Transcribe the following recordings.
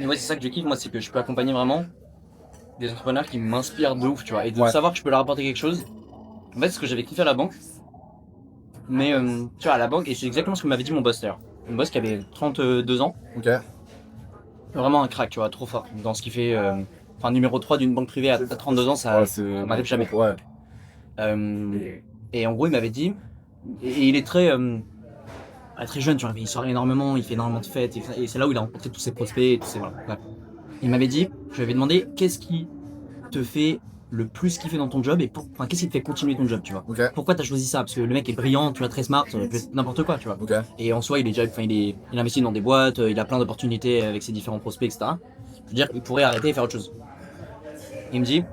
Mais ouais, c'est ça que je kiffe, moi, c'est que je peux accompagner vraiment des entrepreneurs qui m'inspirent de ouf, tu vois. Et de savoir que je peux leur apporter quelque chose. En fait, c'est ce que j'avais kiffé à la banque. Mais tu vois, à la banque, et c'est exactement ce que m'avait dit mon boss d'ailleurs. Mon boss qui avait 32 ans. Ok. Vraiment un crack, tu vois, trop fort dans ce qu'il fait. Enfin, numéro 3 d'une banque privée à 32 ans, ça m'arrive jamais. Ouais. Et en gros, il m'avait dit, et il est très jeune, tu vois, il sort énormément, il fait énormément de fêtes, et c'est là où il a rencontré tous ses prospects, et tous ses, voilà. Bref. Il m'avait dit, je lui avais demandé, qu'est-ce qui te fait le plus kiffer dans ton job, et enfin, qu'est-ce qui te fait continuer ton job, tu vois. Ok. Pourquoi t'as choisi ça? Parce que le mec est brillant, tu vois, très smart, n'importe quoi, tu vois. Ok. Et en soi, il investit dans des boîtes, il a plein d'opportunités avec ses différents prospects, etc. Je veux dire, il pourrait arrêter et faire autre chose. Il me dit,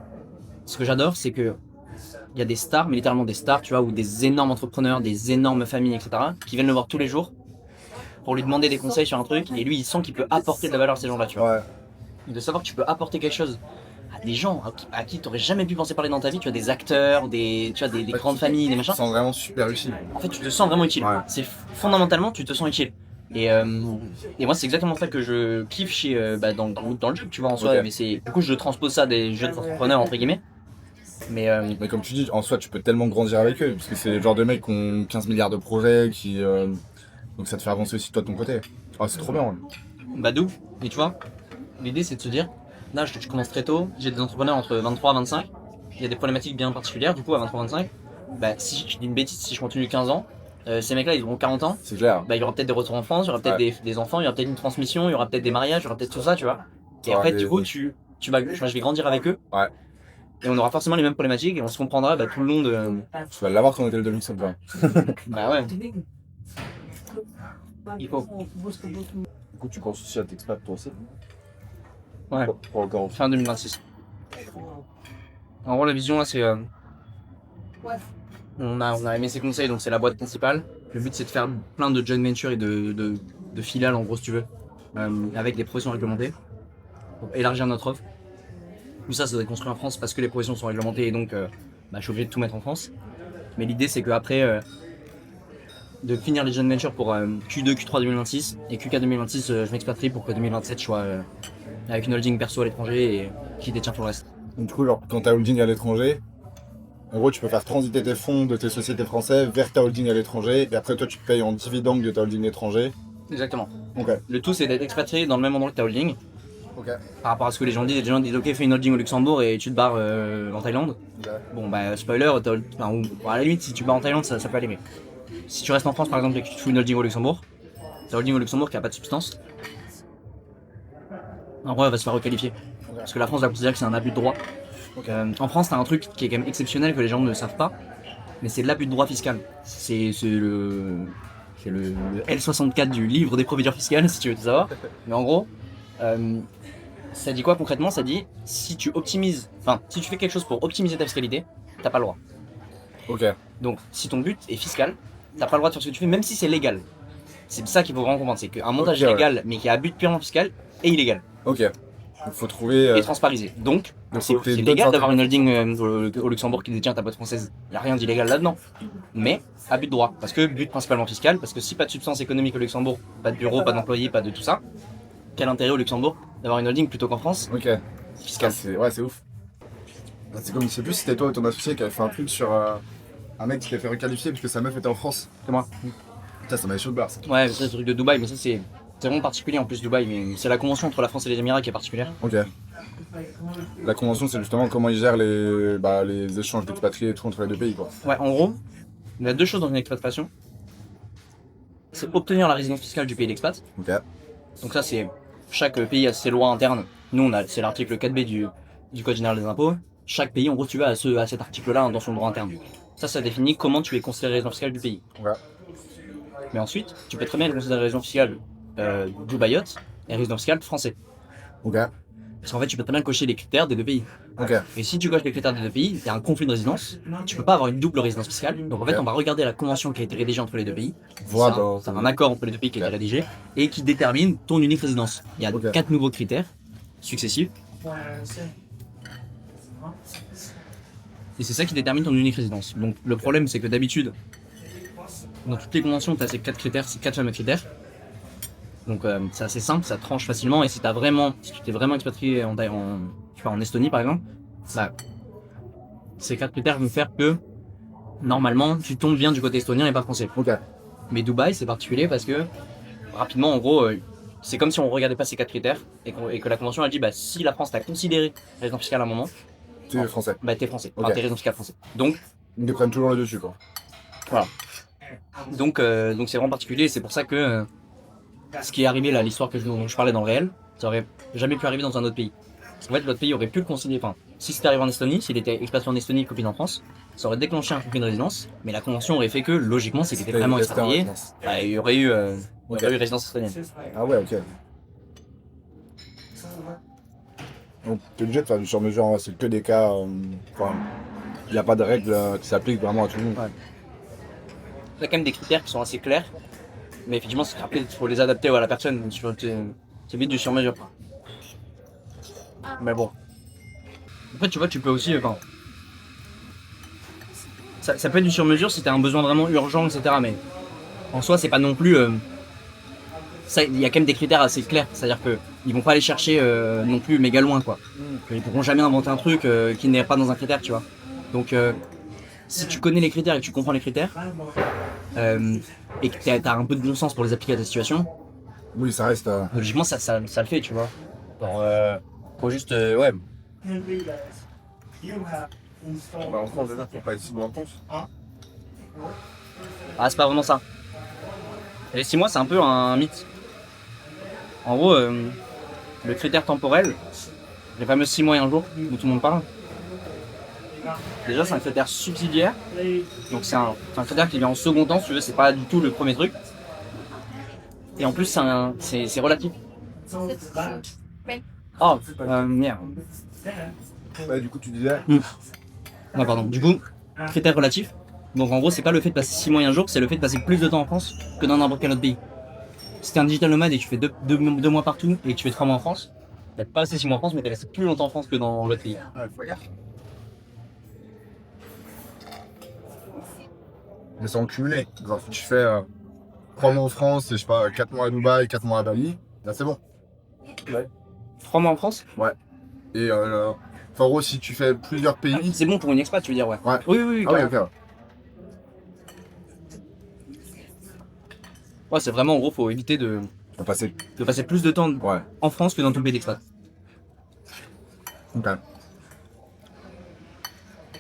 ce que j'adore, c'est que il y a des stars, mais littéralement des stars, tu vois, ou des énormes entrepreneurs, des énormes familles, etc., qui viennent le voir tous les jours pour lui demander des conseils sur un truc, et lui, il sent qu'il peut apporter de la valeur à ces gens-là, tu vois. Ouais. Et de savoir que tu peux apporter quelque chose à des gens à qui t'aurais jamais pu penser parler dans ta vie, tu vois, des acteurs, des grandes familles, des machins. Tu te sens vraiment super utile. En fait, tu te sens vraiment utile. Ouais. C'est fondamentalement, tu te sens utile. Et moi, c'est exactement ça que je kiffe dans le jeu, tu vois, en soi. Ok. Mais du coup, je transpose ça des jeunes entrepreneurs, entre guillemets. Mais Mais comme tu dis, en soi, tu peux tellement grandir avec eux, parce que c'est le genre de mecs qui ont 15 milliards de projets, donc ça te fait avancer aussi toi de ton côté. Ah, c'est trop bien. Ouais. d'où. Et tu vois, l'idée, c'est de se dire, là, je commence très tôt, j'ai des entrepreneurs entre 23 et 25, il y a des problématiques bien particulières, du coup, à 23-25, bah, si je dis une bêtise, si je continue 15 ans, ces mecs-là, ils auront 40 ans, C'est clair. bah, il y aura peut-être des retours en France, il y aura peut-être des enfants, il y aura peut-être une transmission, il y aura peut-être des mariages, il y aura peut-être tout ça, tu vois. Et en fait, du coup, je vais grandir avec eux. Ouais. Et on aura forcément les mêmes problématiques et on se comprendra tout le long de. Tu vas l'avoir ton hôtel de luxe, ça. Bah ouais. Il faut. Du coup, tu penses aussi à t'expat toi aussi? Ouais. Pour encore. Fin 2026. En gros, la vision là, c'est. On a aimé ses conseils, donc c'est la boîte principale. Le but, c'est de faire plein de joint ventures et de filiales, en gros, si tu veux, avec des professions réglementées, pour élargir notre offre. Tout ça, ça doit être construit en France parce que les professions sont réglementées et donc je suis obligé de tout mettre en France. Mais l'idée, c'est qu'après, de finir les joint ventures pour Q2, Q3 2026 et Q4 2026, je m'expatrie pour que 2027 je sois avec une holding perso à l'étranger et qui détient tout le reste. Donc, du coup, genre, quand ta holding à l'étranger, en gros, tu peux faire transiter tes fonds de tes sociétés françaises vers ta holding à l'étranger, et après, toi, tu payes en dividende de ta holding étranger. Exactement. Ok. Le tout, c'est d'être expatrié dans le même endroit que ta holding. Ok. Par rapport à ce que les gens disent ok, fais une holding au Luxembourg et tu te barres en Thaïlande. Ok. Bon bah spoiler, à la limite si tu te barres en Thaïlande ça peut aller, mais si tu restes en France par exemple et que tu fais une holding au Luxembourg, ta holding au Luxembourg qui a pas de substance, en vrai elle va se faire requalifier. Parce que la France va considérer que c'est un abus de droit. En France t'as un truc qui est quand même exceptionnel que les gens ne savent pas, mais c'est l'abus de droit fiscal. C'est le L64 du livre des procédures fiscales si tu veux tout savoir. Mais en gros, ça dit quoi concrètement? Ça dit si tu fais quelque chose pour optimiser ta fiscalité, t'as pas le droit. Ok. Donc si ton but est fiscal, t'as pas le droit de faire ce que tu fais, même si c'est légal. C'est ça qu'il faut vraiment comprendre, c'est qu'un montage légal mais qui a un but purement fiscal est illégal Ok. Il faut trouver. et transparisé. Donc c'est légal d'avoir une holding au Luxembourg qui détient ta boîte française. Il n'y a rien d'illégal là-dedans. Mais à but de droit. Parce que but principalement fiscal, parce que si pas de substance économique au Luxembourg, pas de bureau, pas d'employés, pas de tout ça, quel intérêt au Luxembourg d'avoir une holding plutôt qu'en France Ok. fiscale? C'est ouf. C'est comme, je sais plus si c'était toi ou ton associé qui avait fait un truc sur un mec qui s'était fait requalifier parce que sa meuf était en France. C'est moi. Putain, ça m'avait chaud de barre ça. Ouais, c'est le truc de Dubaï, mais ça c'est vraiment particulier en plus Dubaï, mais c'est la convention entre la France et les Émirats qui est particulière. Ok. La convention, c'est justement comment ils gèrent les échanges d'expatriés et tout entre les deux pays, quoi. Ouais, en gros, il y a deux choses dans une expatriation. C'est obtenir la résidence fiscale du pays d'expat. Ok. Donc ça c'est, chaque pays a ses lois internes. Nous c'est l'article 4B du Code général des impôts. Chaque pays, en gros, tu vas à cet article-là dans son droit interne. Ça définit comment tu es considéré résident fiscal du pays. Ouais. Mais ensuite, tu peux très bien être considéré résident fiscal dubaïote et résident fiscal français. Ok. Parce qu'en fait, tu peux très bien cocher les critères des deux pays. Ok. Et si tu coches les critères des deux pays, il y a un conflit de résidence, tu peux pas avoir une double résidence fiscale. Donc en fait, on va regarder la convention qui a été rédigée entre les deux pays. C'est un accord entre les deux pays qui a été rédigé et qui détermine ton unique résidence. Il y a 4 nouveaux critères successifs. Et c'est ça qui détermine ton unique résidence. Donc le problème, c'est que d'habitude, dans toutes les conventions, tu as ces 4 critères, ces 4 fameux critères. Donc c'est assez simple, ça tranche facilement. Et si tu t'es vraiment expatrié je sais pas, en Estonie par exemple, bah, ces 4 critères vont faire que normalement tu tombes bien du côté estonien et pas français. Ok. Mais Dubaï c'est particulier parce que rapidement en gros c'est comme si on regardait pas ces 4 critères et que la convention a dit bah si la France t'a considéré résident fiscal à un moment, Tu es français. bah t'es français, Ok. enfin t'es résident fiscal français. Donc Ils prennent toujours le dessus, quoi. voilà. Donc c'est vraiment particulier, c'est pour ça que ce qui est arrivé là, l'histoire dont je parlais dans le réel, ça aurait jamais pu arriver dans un autre pays. Parce qu'en fait, l'autre pays aurait pu le considérer. Enfin, si c'était arrivé en Estonie, s'il était expatrié en Estonie et copine en France, ça aurait déclenché un conflit de résidence. Mais la convention aurait fait que, logiquement, s'il était vraiment expatrié, bah, il y aurait eu résidence estonienne. Ah ouais, ok. Donc, t'es obligé de faire du sur-mesure, hein, c'est que des cas. Enfin, il n'y a pas de règles qui s'appliquent vraiment à tout le monde. Ouais. Il y a quand même des critères qui sont assez clairs. Mais effectivement, après, il faut les adapter à la personne. C'est vite du sur-mesure. Mais bon. Après, tu vois, tu peux aussi. Enfin, ça peut être du sur-mesure si tu as un besoin vraiment urgent, etc. Mais en soi, c'est pas non plus. Il y a quand même des critères assez clairs. C'est-à-dire qu'ils vont pas aller chercher non plus méga loin, quoi. Ils pourront jamais inventer un truc qui n'est pas dans un critère, tu vois. Donc, si tu connais les critères et que tu comprends les critères, et que t'as un peu de bon sens pour les appliquer à ta situation, Oui, ça reste. logiquement, ça le fait, tu vois. Genre, faut juste. Ouais. En France, déjà, faut pas être si loin en France. Ah, c'est pas vraiment ça. Et les 6 mois, c'est un peu un mythe. En gros, le critère temporel, les fameux 6 mois et 1 jour, dont tout le monde parle, déjà, c'est un critère subsidiaire. Donc, c'est un critère qui vient en second temps, si tu veux, c'est pas du tout le premier truc. Et en plus, c'est relatif. Oh, merde. Ouais, du coup, tu disais. Ouais, pardon. Du coup, critère relatif. Donc, en gros, c'est pas le fait de passer 6 mois et 1 jour, c'est le fait de passer plus de temps en France que dans n'importe quel autre pays. Si t'es un digital nomade et que tu fais 2 mois partout et que tu fais 3 mois en France, t'as pas resté 6 mois en France, mais t'es resté plus longtemps en France que dans l'autre pays. Mais c'est en cumulé. Genre, si tu fais 3 mois en France et je sais pas, 4 mois à Dubaï, 4 mois à Bali, là c'est bon. 3 mois en France? Et enfin, en gros, si tu fais plusieurs pays. C'est bon pour une expat, tu veux dire, ouais. Ouais. Oui, oui, oui. Ah oui, carrément. ok. Ouais, c'est vraiment, en gros, faut éviter de On va passer. passer plus de temps Ouais. en France que dans ton pays d'expat. Ok.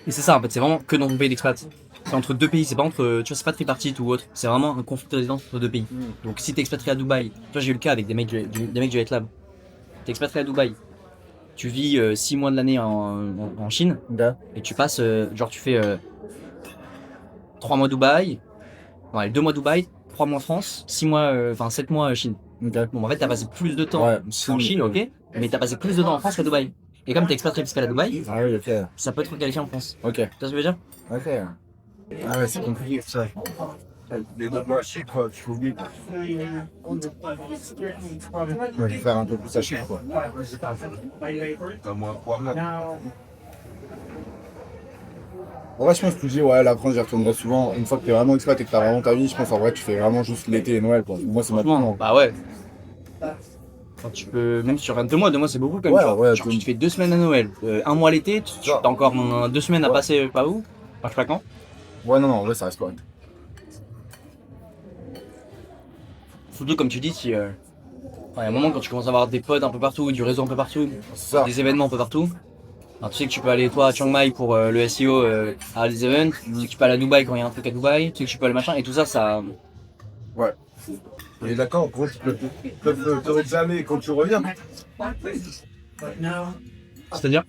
Et c'est ça, en fait, c'est vraiment que dans ton pays d'expat. C'est entre 2 pays, c'est pas entre, tu vois, c'est pas tripartite ou autre. C'est vraiment un conflit de résidence entre 2 pays. Donc si t'es expatrié à Dubaï, toi j'ai eu le cas avec des mecs du Hate Lab. T'es expatrié à Dubaï, tu vis 6 mois de l'année en Chine, et tu passes, genre tu fais 3 mois Dubaï, non, allez, 2 mois Dubaï, 3 mois France, 6 mois, enfin 7 mois Chine. Ok. Bon, en fait, t'as passé plus de temps Ouais, en Chine, ok, mais t'as passé plus de temps en France qu'à Dubaï. Et comme t'es expatrié fiscal à Dubaï, Ah oui, ok. ça peut être qualifié en France. Ok. Tu vois ce que je veux dire? Ok. Ah ouais, c'est compliqué ça. Les deux mois à Chypre, tu oublies. Ouais, je vais faire un peu plus à Chypre, quoi. Un mois, 3 mois. En vrai, je pense que tu dis, ouais, la France, j'y retournerai souvent. Une fois que t'es vraiment expat et que t'as vraiment ta vie, je pense en vrai, tu fais vraiment juste l'été et Noël, quoi. Moi, c'est maintenant. Bah ouais. Enfin, tu peux, même sur 2 mois, 2 mois c'est beaucoup quand même. Ouais, tu vois. ouais, Genre, tu te fais 2 semaines à Noël, 1 mois l'été, tu as encore 2 semaines à Ouais. passer pas où? Enfin, je sais pas quand. Ouais, non, non, en vrai, ça reste correct. Surtout comme tu dis, si. Enfin, il y a un moment quand tu commences à avoir des potes un peu partout, du réseau un peu partout, C'est ça. des événements un peu partout. Alors, tu sais que tu peux aller toi à Chiang Mai pour le SEO à des events, tu sais que tu peux aller à Dubaï quand il y a un truc à Dubaï, tu sais que tu peux aller machin, et tout ça, ça. Ouais. Et d'accord, gros, tu peux te réclamer quand tu reviens. C'est-à-dire?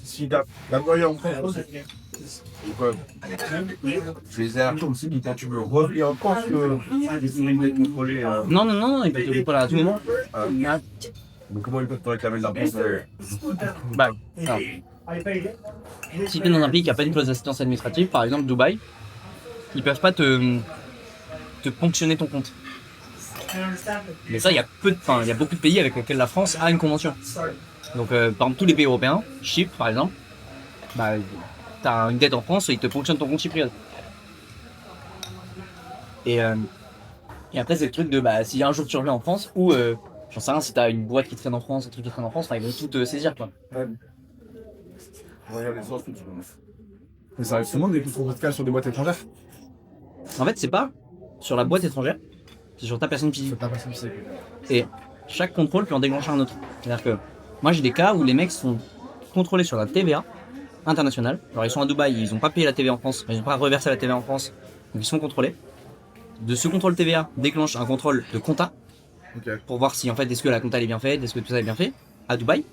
Si t'as la moyen en France. Je les ai appelés aussi, mais quand tu veux revenir en France, Non, non, non, il peut te pas à tout moment. mais comment ils peuvent te réclamer de la France Bah, alors, si tu es dans un pays qui n'a pas une clause d'assistance administrative, par exemple Dubaï, ils peuvent pas te ponctionner ton compte. Mais ça, il y a beaucoup de pays avec lesquels la France a une convention. Donc, par exemple, tous les pays européens, Chypre par exemple, bah, t'as une dette en France et ils te ponctionnent ton compte chypriote. Et Et après, c'est le truc de bah, si un jour tu reviens en France, ou j'en sais rien, si t'as une boîte qui traîne en France, un truc qui traîne en France, enfin, ils vont tout te saisir quoi. Mais ça arrive souvent des contrôles fiscaux sur des boîtes étrangères. En fait, c'est pas sur la boîte étrangère, c'est sur ta personne physique. Et chaque contrôle peut en déclencher un autre. C'est-à-dire que moi, j'ai des cas où les mecs sont contrôlés sur la TVA internationale. Alors, ils sont à Dubaï, ils ont pas payé la TVA en France, ils ont pas reversé la TVA en France, donc ils sont contrôlés. De ce contrôle TVA déclenche un contrôle de compta pour voir si en fait est-ce que la compta est bien faite, est-ce que tout ça est bien fait à Dubaï.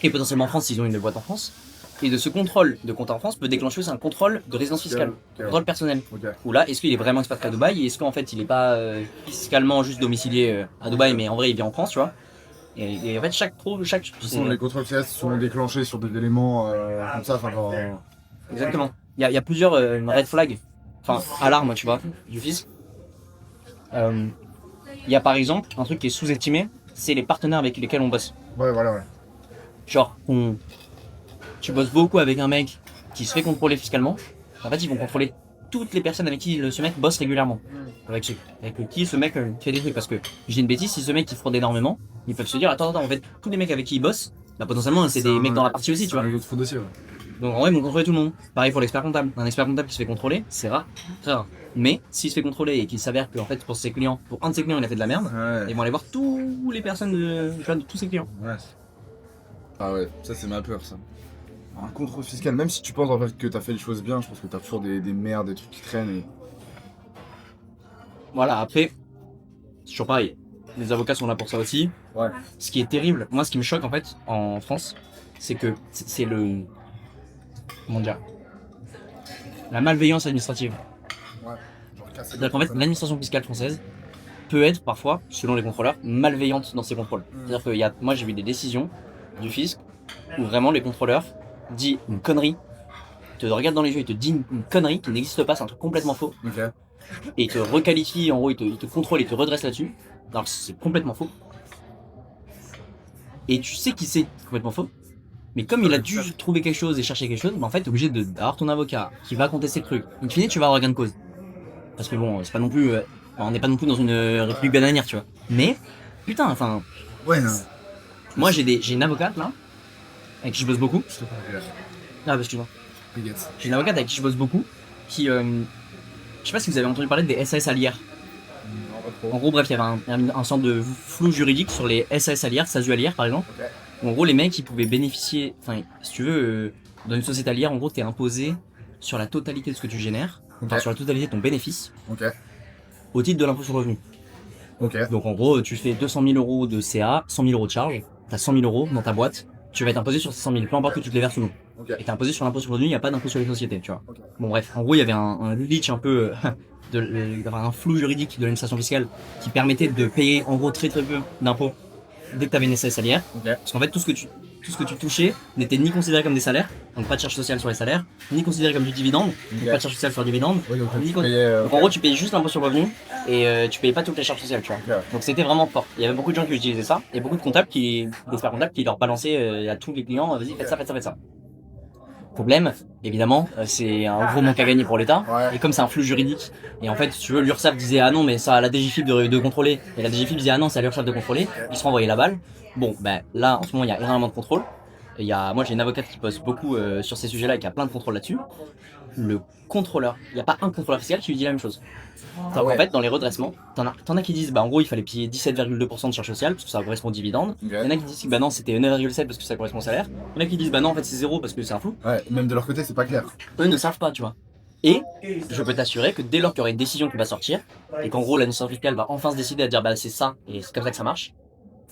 Et potentiellement en France s'ils ont une boîte en France. Et de ce contrôle de compta en France peut déclencher aussi un contrôle de résidence fiscale, contrôle personnel. Où là, est-ce qu'il est vraiment expatrié à Dubaï et est-ce qu'en fait il est pas fiscalement juste domicilié à Dubaï mais en vrai il vit en France, tu vois. Et en fait chaque les contrôles fiscaux sont déclenchés sur des éléments comme ça, enfin genre... Exactement. Il y a plusieurs red flags, enfin alarmes tu vois, du fisc. Il y a par exemple un truc qui est sous-estimé, c'est les partenaires avec lesquels on bosse. Ouais, voilà, ouais. Genre, tu bosses beaucoup avec un mec qui se fait contrôler fiscalement. En fait, ils vont contrôler toutes les personnes avec qui ce mec bosse régulièrement. Avec qui ce mec fait des trucs. Parce que, j'ai une bêtise, si ce mec il fraude énormément, ils peuvent se dire, attends, en fait, tous les mecs avec qui il bosse, bah potentiellement, c'est des mecs dans la partie aussi, tu vois. Donc en vrai, ils vont contrôler tout le monde. Pareil pour l'expert comptable. Un expert comptable qui se fait contrôler, c'est rare, très rare. Mais s'il se fait contrôler et qu'il s'avère que en fait pour ses clients, pour un de ses clients il a fait de la merde, ils vont aller voir toutes les personnes de tous ses clients. Ouais. Ah ouais, ça c'est ma peur ça. Un contrôle fiscal, même si tu penses en fait que t'as fait les choses bien, je pense que t'as toujours des merdes, des trucs qui traînent et... Voilà, après, c'est toujours pareil. Les avocats sont là pour ça aussi. Ouais. Ce qui est terrible, moi ce qui me choque en fait en France, c'est que c'est le... Comment dire, la malveillance administrative. Ouais. C'est-à-dire qu'en fait, l'administration fiscale française peut être parfois, selon les contrôleurs, malveillante dans ses contrôles. C'est-à-dire que moi j'ai vu des décisions du fisc où vraiment les contrôleurs disent une connerie, te regardent dans les yeux, ils te disent une connerie qui n'existe pas, c'est un truc complètement faux. Et ils te requalifient, en gros, ils te contrôlent, ils te redressent là-dessus. Alors c'est complètement faux. Et tu sais qui c'est complètement faux. Mais comme il a dû trouver quelque chose et chercher quelque chose, bah en fait t'es obligé d'avoir ton avocat qui va contester le truc. In fine tu vas avoir gain de cause. Parce que bon, c'est pas non plus... on n'est pas non plus dans une république bananière, tu vois. Mais, putain, enfin... Ouais, non. Moi j'ai une avocate là, avec qui je bosse beaucoup. Ah bah excuse-moi. J'ai une avocate avec qui je bosse beaucoup, qui... je sais pas si vous avez entendu parler des SAS à l'IR. En gros, bref, il y avait un sorte de flou juridique sur les SAS à l'IR, SASU à l'IR par exemple. En gros, les mecs, ils pouvaient bénéficier... Enfin, si tu veux, dans une société à l'IR, en gros, t'es imposé sur la totalité de ce que tu génères, enfin sur la totalité de ton bénéfice, au titre de l'impôt sur le revenu. Donc en gros, tu fais 200 000 euros de CA, 100 000 euros de charge, t'as 100 000 euros dans ta boîte, tu vas être imposé sur ces 100 000, peu importe que tu te les verses ou non. Et t'es imposé sur l'impôt sur le revenu, il n'y a pas d'impôt sur les sociétés, tu vois. Bon bref, en gros, il y avait un glitch un peu, d'avoir un flou juridique de l'administration fiscale qui permettait de payer en gros très peu d'impôts dès que tu avais une SAS à l'IR. Parce qu'en fait, tout ce que tu touchais n'était ni considéré comme des salaires, donc pas de charge sociale sur les salaires, ni considéré comme du dividende, donc pas de charge sociale sur le dividende. Donc en gros, tu payais juste l'impôt sur le revenu et tu payais pas toutes les charges sociales, tu vois. Donc c'était vraiment fort. Il y avait beaucoup de gens qui utilisaient ça et beaucoup de comptables d'experts comptables qui leur balançaient à tous les clients, vas-y, faites ça, faites ça, faites ça. Problème, évidemment, c'est un gros manque à gagner pour l'État. Et comme c'est un flou juridique, et en fait, si tu veux, l'URSSAF disait ah non, mais ça à la DGFiP de contrôler, et la DGFiP disait ah non, c'est à l'URSSAF de contrôler, ils se renvoyaient la balle. Bon, ben là, en ce moment, il y a énormément de contrôles. Moi, j'ai une avocate qui bosse beaucoup sur ces sujets-là et qui a plein de contrôles là-dessus. Le contrôleur, il n'y a pas un contrôleur fiscal qui lui dit la même chose. En fait, dans les redressements, t'en as qui disent bah en gros il fallait payer 17,2% de charge sociale parce que ça correspond au dividende. Il y en a qui disent que bah non c'était 9,7 parce que ça correspond au salaire. Il y en a qui disent bah non en fait c'est 0 parce que c'est un flou. Ouais, même de leur côté c'est pas clair. Eux ne savent pas, tu vois. Et je peux t'assurer que dès lors qu'il y aura une décision qui va sortir et qu'en gros l'administration fiscale va enfin se décider à dire bah c'est ça et c'est comme ça que ça marche,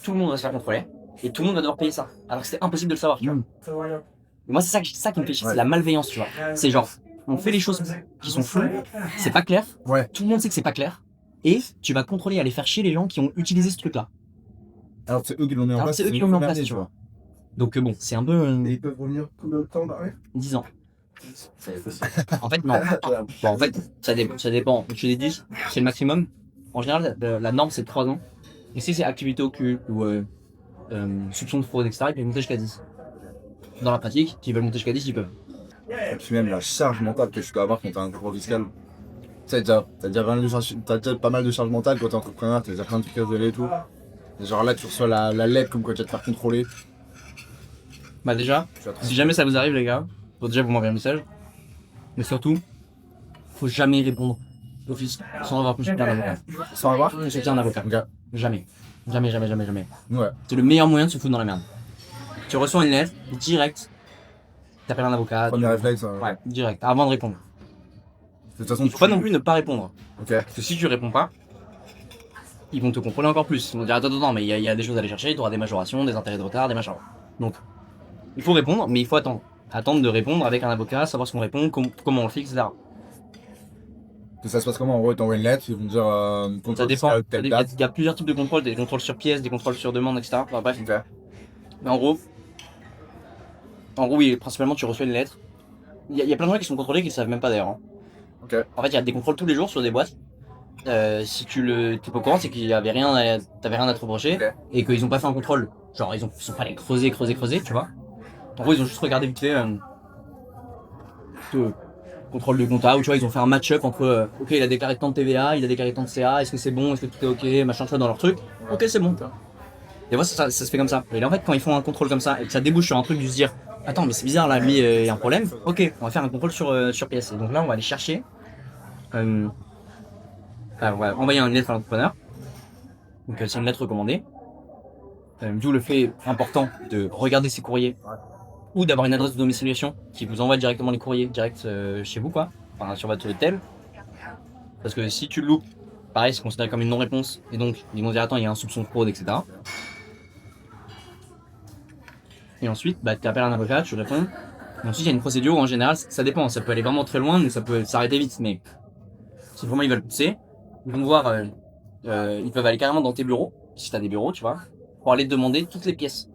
tout le monde va se faire contrôler et tout le monde va devoir payer ça. Alors que c'était impossible de le savoir, tu vois. Et moi c'est ça qui me fait chier, c'est la malveillance, tu vois. C'est genre on fait les choses qui sont floues, c'est pas clair, tout le monde sait que c'est pas clair, et tu vas contrôler, aller faire chier les gens qui ont utilisé ce truc-là. Alors c'est eux qui l'ont mis en place. C'est eux qui l'ont mis en place, tu vois. Donc bon, c'est un peu... Et ils peuvent revenir combien de temps d'arrêt 10 ans. En fait, non. Bon, en fait, ça dépend. Tu dis 10, c'est le maximum. En général, la norme, c'est 3 ans. Et si c'est activité occulte ou soupçon de fraude, etc., ils peuvent monter jusqu'à 10. Dans la pratique, s'ils veulent monter jusqu'à 10, ils peuvent. Et puis même la charge mentale que tu dois avoir quand t'as un contrôle fiscal. t'as déjà pas mal de charge mentale quand t'es entrepreneur, t'as déjà plein de trucs à gérer et tout. Et genre là, tu reçois la lettre comme quoi tu vas te faire contrôler. Bah déjà, si jamais ça vous arrive les gars, faut déjà vous m'envoyer un message. Mais surtout, faut jamais répondre d'office sans avoir consulté un avocat. Sans avoir Consulter un avocat. Ok. Jamais. Jamais, jamais, jamais, jamais. Ouais. C'est le meilleur moyen de se foutre dans la merde. Tu reçois une lettre, direct, t'appelles un avocat. Premier réflexe. Ouais, direct, avant de répondre. De toute façon, Il faut pas non plus ne pas répondre. Ok. Parce que si tu réponds pas, ils vont te contrôler encore plus. Ils vont dire attends, mais il y a des choses à aller chercher, tu auras des majorations, des intérêts de retard, des machins. Donc, il faut répondre, mais il faut attendre. Attendre de répondre avec un avocat, savoir ce qu'on répond, comment on le fait, etc. Que ça se passe comment en gros, ils t'envoient une lettre, ils vont te dire Ça contrôle dépend. fiscal, telle date. Il y a plusieurs types de contrôles, des contrôles sur pièce, des contrôles sur demande, etc. Enfin, bref. Ok. Mais en gros, oui, principalement tu reçois une lettre. Il y a plein de gens qui sont contrôlés qui ne savent même pas d'ailleurs. Hein. Ok. En fait, il y a des contrôles tous les jours sur des boîtes. Si t'es pas au courant, c'est qu'il y avait t'avais rien à te reprocher Ok. et qu'ils ont pas fait un contrôle. Genre, ils sont pas allés creuser, tu vois. En gros, ils ont juste regardé vite fait contrôle de compta, ou tu vois, ils ont fait un match-up entre ok, il a déclaré tant de TVA, il a déclaré tant de CA, est-ce que c'est bon, est-ce que tout est ok, machin, tu vois, dans leur truc. Ok, c'est bon. Des fois, ça se fait comme ça. Et là, en fait, quand ils font un contrôle comme ça et que ça débouche sur un truc, de se dire attends, mais c'est bizarre là, lui, il y a un problème. Ok, on va faire un contrôle sur pièce. Et donc là, on va aller chercher. On va envoyer une lettre à l'entrepreneur. Donc, c'est une lettre recommandée. D'où le fait important de regarder ses courriers ou d'avoir une adresse de domiciliation qui vous envoie directement les courriers direct chez vous, quoi. Enfin, sur votre tel. Parce que si tu le loupes, pareil, c'est considéré comme une non-réponse. Et donc, ils vont dire attends, il y a un soupçon de fraude, etc. Et ensuite, tu appelles un avocat, tu réponds. Et ensuite, il y a une procédure où en général, ça dépend. Ça peut aller vraiment très loin, mais ça peut s'arrêter vite. Mais si vraiment ils veulent pousser, ils vont voir, ils peuvent aller carrément dans tes bureaux, si tu as des bureaux, tu vois, pour aller te demander toutes les pièces.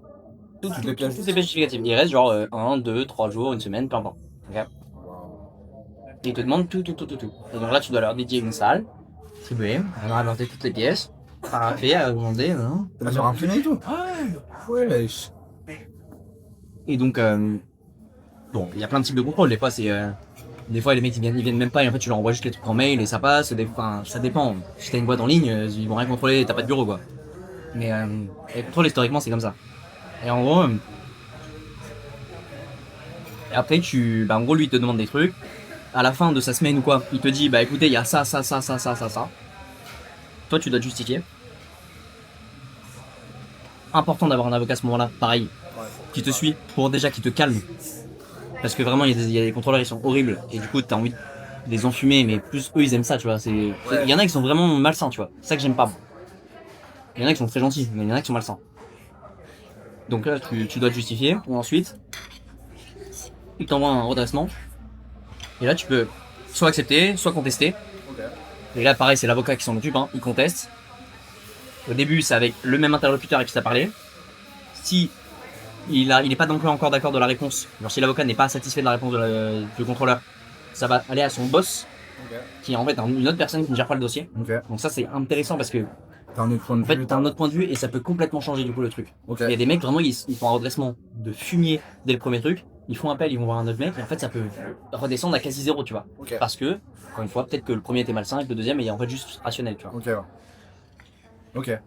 Toutes les pièces justificatives. Il reste genre 1, 2, 3 jours, une semaine, peu importe. Okay. Et ils te demandent tout. Et donc là, tu dois leur dédier une salle, distribuer, leur apporter toutes les pièces, parapher, à demander. T'as déjà imprimé et tout. Ouais. Et donc, bon, il y a plein de types de contrôles. Des fois, des fois, les mecs ils viennent même pas et en fait, tu leur envoies juste les trucs en mail et ça passe. Enfin, ça dépend. Si t'as une boîte en ligne, ils vont rien contrôler, t'as pas de bureau, quoi. Mais les contrôles, historiquement, c'est comme ça. Et en gros, après, en gros, lui, il te demande des trucs. À la fin de sa semaine ou quoi, il te dit, écoutez, il y a ça. Toi, tu dois te justifier. Important d'avoir un avocat à ce moment-là, pareil, qui te suit pour déjà qu'il te calme. Parce que vraiment, il y a des contrôleurs, ils sont horribles. Et du coup, t'as envie de les enfumer, mais plus eux, ils aiment ça, tu vois. Il y en a qui sont vraiment malsains, tu vois. C'est ça que j'aime pas. Il y en a qui sont très gentils, mais il y en a qui sont malsains. Donc là, tu dois te justifier. Et ensuite, il t'envoie un redressement. Et là, tu peux soit accepter, soit contester. Et là, pareil, c'est l'avocat qui s'en occupe, hein. Il conteste. Au début, c'est avec le même interlocuteur avec qui t'as parlé. Si il n'est pas donc encore d'accord de la réponse, genre si l'avocat n'est pas satisfait de la réponse du contrôleur, ça va aller à son boss, qui est en fait une autre personne qui ne gère pas le dossier. Donc ça, c'est intéressant parce que t'as un autre point de vue. T'as un autre point de vue et ça peut complètement changer du coup le truc. Il y a des mecs vraiment, ils font un redressement de fumier dès le premier truc, ils font appel, ils vont voir un autre mec et en fait ça peut redescendre à quasi zéro, tu vois. Parce que, encore une fois, peut-être que le premier était malsain et que le deuxième est en fait juste rationnel, tu vois. Ok.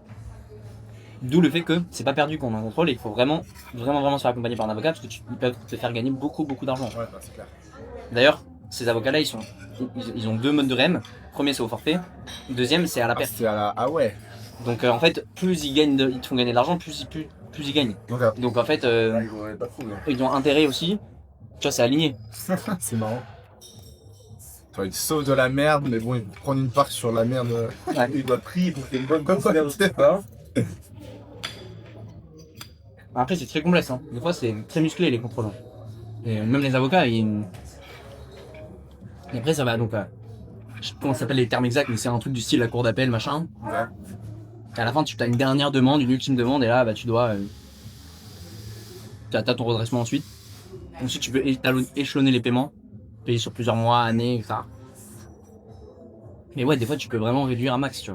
D'où le fait que c'est pas perdu qu'on a un contrôle et qu'il faut vraiment se faire accompagner par un avocat parce que ils peuvent te faire gagner beaucoup d'argent. Ouais, c'est clair. D'ailleurs, ces avocats-là, ils ont deux modes de REM. Premier, c'est au forfait. Deuxième, c'est à la perte. Ah ouais. Donc en fait, plus ils te font gagner de l'argent, plus ils gagnent. Donc en fait, ils ont intérêt aussi. Tu vois, c'est aligné. C'est marrant. Ils te sauvent de la merde, mais bon, ils vont prendre une part sur la merde. Ouais. Il doit prier pour qu'il y ait une bonne considération. Après, c'est très complexe. Hein. Des fois, c'est très musclé les contrôles. Et même les avocats, Et après, ça va donc. Je sais pas comment ça s'appelle les termes exacts, mais c'est un truc du style la cour d'appel, machin. Et à la fin, tu as une dernière demande, une ultime demande, et là, tu dois. Tu as ton redressement ensuite. Ensuite, tu peux échelonner les paiements, payer sur plusieurs mois, années, etc. Mais ouais, des fois, tu peux vraiment réduire un max, tu vois.